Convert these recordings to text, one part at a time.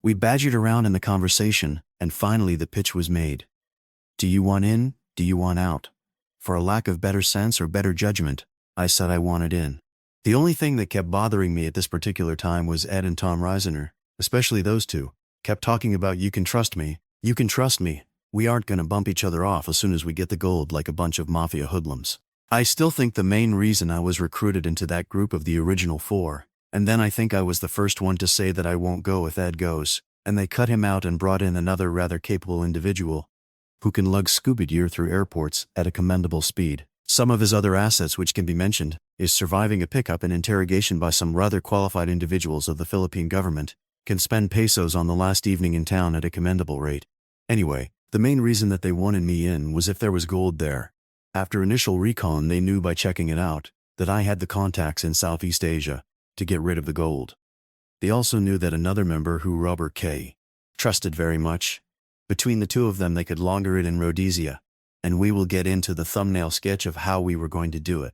We badgered around in the conversation, and finally the pitch was made. Do you want in? Do you want out? For a lack of better sense or better judgment, I said I wanted in. The only thing that kept bothering me at this particular time was Ed and Tom Reisner, especially those two, kept talking about you can trust me, we aren't gonna bump each other off as soon as we get the gold like a bunch of mafia hoodlums. I still think the main reason I was recruited into that group of the original 4, and then I think I was the first one to say that I won't go if Ed goes, and they cut him out and brought in another rather capable individual who can lug scuba gear through airports at a commendable speed. Some of his other assets which can be mentioned is surviving a pickup and interrogation by some rather qualified individuals of the Philippine government, can spend pesos on the last evening in town at a commendable rate. Anyway, the main reason that they wanted me in was if there was gold there. After initial recon they knew by checking it out that I had the contacts in Southeast Asia to get rid of the gold. They also knew that another member who Robert K. trusted very much. Between the two of them they could launder it in Rhodesia, and we will get into the thumbnail sketch of how we were going to do it.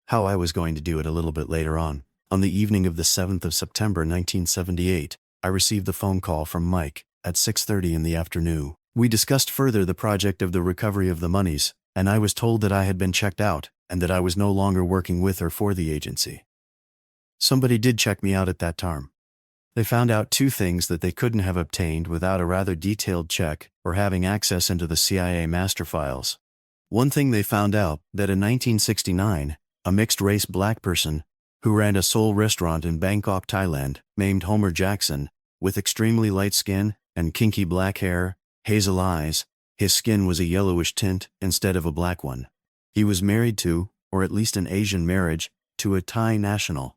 How I was going to do it a little bit later on. On the evening of the 7th of September 1978, I received a phone call from Mike at 6:30 in the afternoon. We discussed further the project of the recovery of the monies, and I was told that I had been checked out and that I was no longer working with or for the agency. Somebody did check me out at that time. They found out 2 things that they couldn't have obtained without a rather detailed check or having access into the CIA master files. One thing they found out that in 1969, a mixed-race black person who ran a Seoul restaurant in Bangkok, Thailand, named Homer Jackson, with extremely light skin and kinky black hair, hazel eyes, his skin was a yellowish tint instead of a black one. He was married to, or at least an Asian marriage, to a Thai national.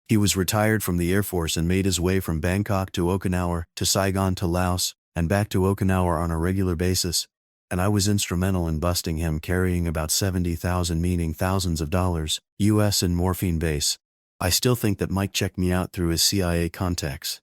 He was retired from the Air Force and made his way from Bangkok to Okinawa, to Saigon to Laos, and back to Okinawa on a regular basis, and I was instrumental in busting him carrying about 70,000, meaning thousands of dollars, US in morphine base. I still think that Mike checked me out through his CIA contacts.